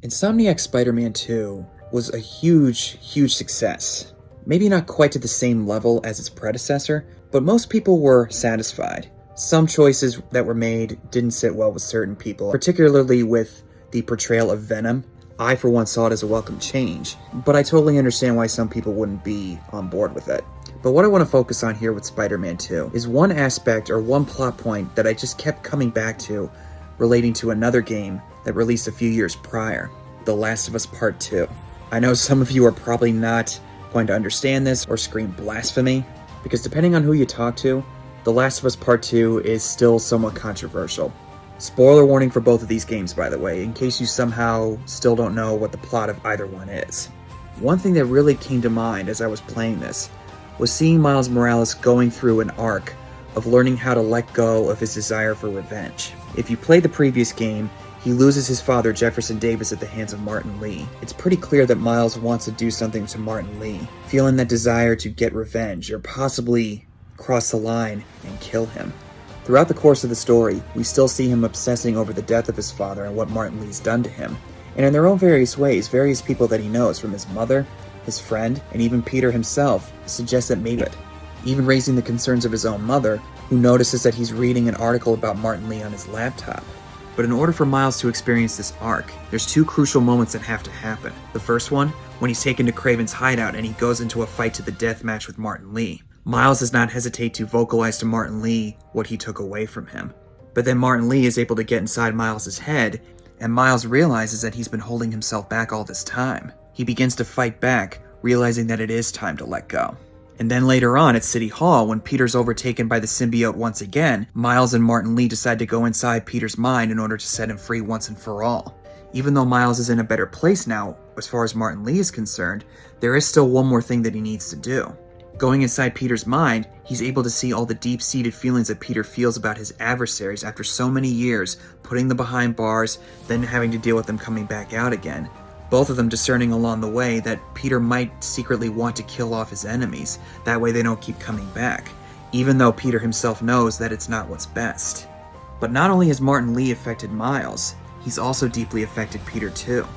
Insomniac Spider-Man 2 was a huge success. Maybe not quite to the same level as its predecessor, but most people were satisfied. Some choices that were made didn't sit well with certain people, particularly with the portrayal of Venom. I for one saw it as a welcome change, but I totally understand why some people wouldn't be on board with it. But what I want to focus on here with Spider-Man 2 is one aspect or one plot point that I just kept coming back to relating to another game that released a few years prior, The Last of Us Part 2. I know some of you are probably not going to understand this or scream blasphemy, because depending on who you talk to, The Last of Us Part 2 is still somewhat controversial. Spoiler warning for both of these games, by the way, in case you somehow still don't know what the plot of either one is. One thing that really came to mind as I was playing this was seeing Miles Morales going through an arc of learning how to let go of his desire for revenge. If you played the previous game, he loses his father, Jefferson Davis, at the hands of Martin Lee. It's pretty clear that Miles wants to do something to Martin Lee, feeling that desire to get revenge, or possibly cross the line and kill him. Throughout the course of the story, we still see him obsessing over the death of his father and what Martin Lee's done to him. And in their own various ways, various people that he knows, from his mother, his friend, and even Peter himself, suggest that maybe it. Even raising the concerns of his own mother, who notices that he's reading an article about Martin Lee on his laptop. But in order for Miles to experience this arc, there's two crucial moments that have to happen. The first one, when he's taken to Kraven's hideout and he goes into a fight to the death match with Martin Lee. Miles does not hesitate to vocalize to Martin Lee what he took away from him. But then Martin Lee is able to get inside Miles' head, and Miles realizes that he's been holding himself back all this time. He begins to fight back, realizing that it is time to let go. And then later on at City Hall, when Peter's overtaken by the symbiote once again, Miles and Martin Lee decide to go inside Peter's mind in order to set him free once and for all. Even though Miles is in a better place now, as far as Martin Lee is concerned, there is still one more thing that he needs to do. Going inside Peter's mind, he's able to see all the deep-seated feelings that Peter feels about his adversaries after so many years, putting them behind bars, then having to deal with them coming back out again. Both of them discerning along the way that Peter might secretly want to kill off his enemies, that way they don't keep coming back, even though Peter himself knows that it's not what's best. But not only has Martin Lee affected Miles, he's also deeply affected Peter too.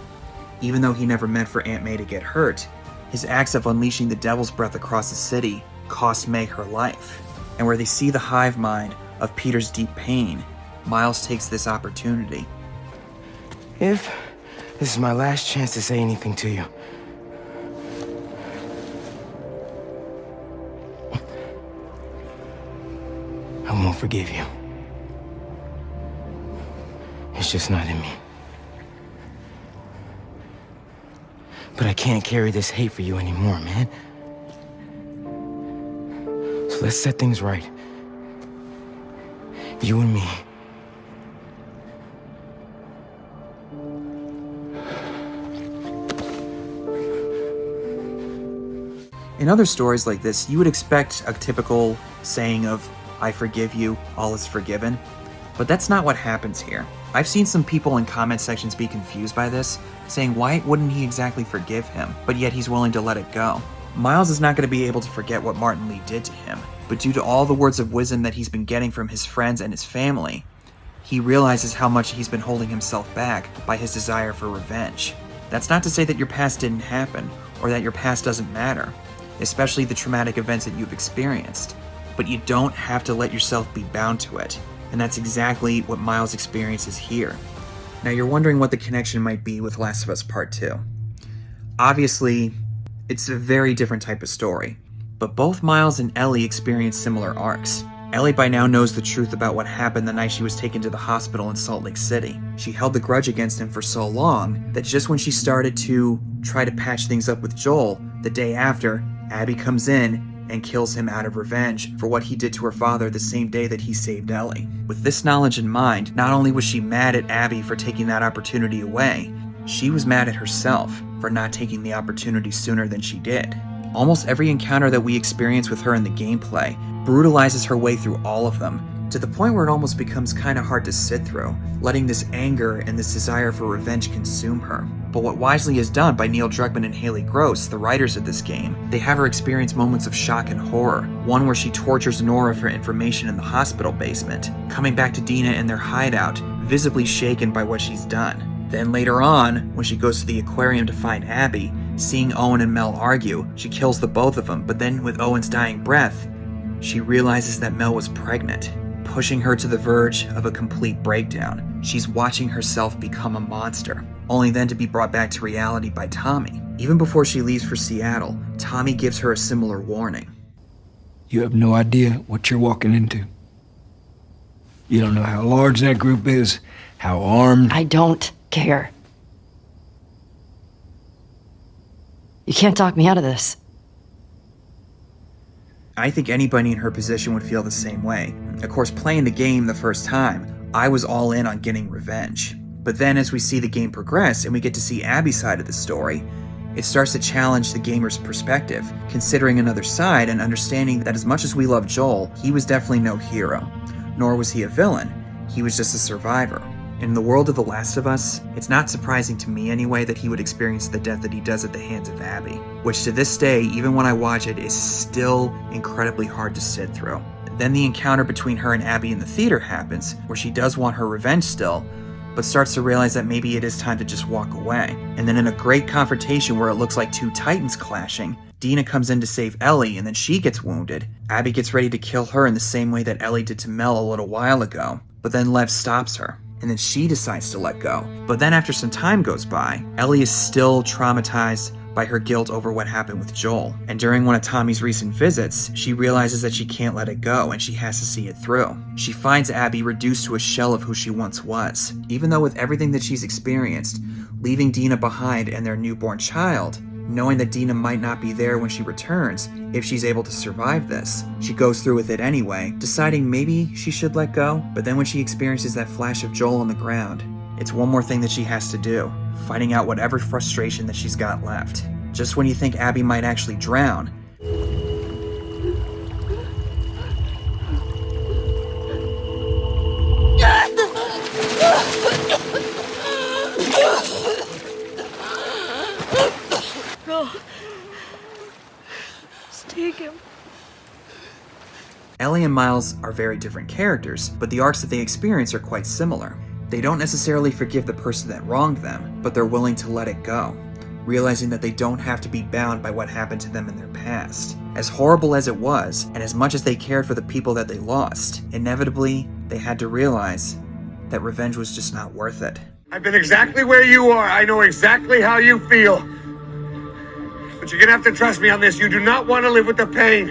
Even though he never meant for Aunt May to get hurt, his acts of unleashing the Devil's Breath across the city cost May her life. And where they see the hive mind of Peter's deep pain, Miles takes this opportunity. If this is my last chance to say anything to you, I won't forgive you. It's just not in me. But I can't carry this hate for you anymore, man. So let's set things right. You and me. In other stories like this, you would expect a typical saying of, "I forgive you, all is forgiven." But that's not what happens here. I've seen some people in comment sections be confused by this, saying why wouldn't he exactly forgive him, but yet he's willing to let it go. Miles is not going to be able to forget what Martin Lee did to him, but due to all the words of wisdom that he's been getting from his friends and his family, he realizes how much he's been holding himself back by his desire for revenge. That's not to say that your past didn't happen, or that your past doesn't matter, especially the traumatic events that you've experienced, but you don't have to let yourself be bound to it. And that's exactly what Miles experiences here. Now you're wondering what the connection might be with Last of Us Part 2. Obviously, it's a very different type of story, but both Miles and Ellie experience similar arcs. Ellie by now knows the truth about what happened the night she was taken to the hospital in Salt Lake City. She held the grudge against him for so long that just when she started to try to patch things up with Joel, the day after, Abby comes in and kills him out of revenge for what he did to her father the same day that he saved Ellie. With this knowledge in mind, not only was she mad at Abby for taking that opportunity away, she was mad at herself for not taking the opportunity sooner than she did. Almost every encounter that we experience with her in the gameplay brutalizes her way through all of them, to the point where it almost becomes kind of hard to sit through, letting this anger and this desire for revenge consume her. But what wisely is done by Neil Druckmann and Haley Gross, the writers of this game, they have her experience moments of shock and horror. One where she tortures Nora for information in the hospital basement, coming back to Dina in their hideout, visibly shaken by what she's done. Then later on, when she goes to the aquarium to find Abby, seeing Owen and Mel argue, she kills the both of them, but then with Owen's dying breath, she realizes that Mel was pregnant, pushing her to the verge of a complete breakdown. She's watching herself become a monster, only then to be brought back to reality by Tommy. Even before she leaves for Seattle, Tommy gives her a similar warning. You have no idea what you're walking into. You don't know how large that group is, how armed. I don't care. You can't talk me out of this. I think anybody in her position would feel the same way. Of course, playing the game the first time, I was all in on getting revenge. But then as we see the game progress and we get to see Abby's side of the story, it starts to challenge the gamer's perspective, considering another side and understanding that as much as we love Joel, he was definitely no hero. Nor was he a villain, he was just a survivor. In the world of The Last of Us, it's not surprising to me anyway that he would experience the death that he does at the hands of Abby, which to this day, even when I watch it, is still incredibly hard to sit through. Then the encounter between her and Abby in the theater happens, where she does want her revenge still, but starts to realize that maybe it is time to just walk away. And then in a great confrontation where it looks like two titans clashing, Dina comes in to save Ellie and then she gets wounded. Abby gets ready to kill her in the same way that Ellie did to Mel a little while ago, but then Lev stops her. And then she decides to let go. But then after some time goes by, Ellie is still traumatized by her guilt over what happened with Joel. And during one of Tommy's recent visits, she realizes that she can't let it go and she has to see it through. She finds Abby reduced to a shell of who she once was. Even though with everything that she's experienced, leaving Dina behind and their newborn child, knowing that Dina might not be there when she returns, if she's able to survive this, she goes through with it anyway, deciding maybe she should let go. But then when she experiences that flash of Joel on the ground, it's one more thing that she has to do, fighting out whatever frustration that she's got left. Just when you think Abby might actually drown, Take him. Ellie and Miles are very different characters, but the arcs that they experience are quite similar. They don't necessarily forgive the person that wronged them, but they're willing to let it go, realizing that they don't have to be bound by what happened to them in their past. As horrible as it was, and as much as they cared for the people that they lost, inevitably, they had to realize that revenge was just not worth it. I've been exactly where you are. I know exactly how you feel. But you're gonna have to trust me on this. You do not want to live with the pain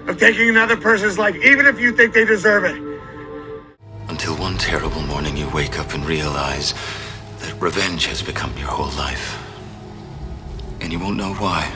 of taking another person's life, even if you think they deserve it. Until one terrible morning you wake up and realize that revenge has become your whole life. And you won't know why.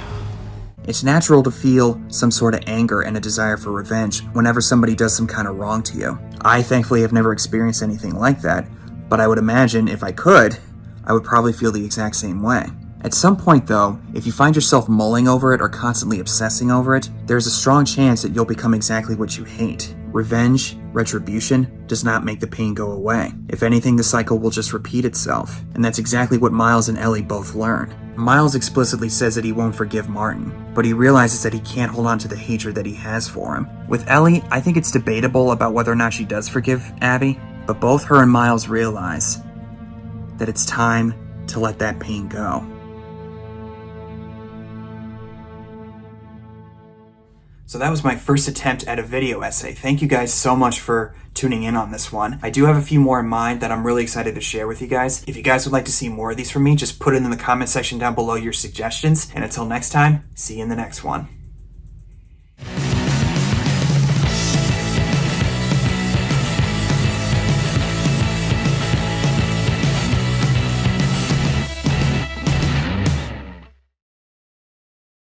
It's natural to feel some sort of anger and a desire for revenge whenever somebody does some kind of wrong to you. I thankfully have never experienced anything like that, but I would imagine if I could, I would probably feel the exact same way. At some point though, if you find yourself mulling over it or constantly obsessing over it, there's a strong chance that you'll become exactly what you hate. Revenge, retribution, does not make the pain go away. If anything, the cycle will just repeat itself. And that's exactly what Miles and Ellie both learn. Miles explicitly says that he won't forgive Martin, but he realizes that he can't hold on to the hatred that he has for him. With Ellie, I think it's debatable about whether or not she does forgive Abby, but both her and Miles realize that it's time to let that pain go. So that was my first attempt at a video essay. Thank you guys so much for tuning in on this one. I do have a few more in mind that I'm really excited to share with you guys. If you guys would like to see more of these from me, just put it in the comment section down below your suggestions. And until next time, see you in the next one.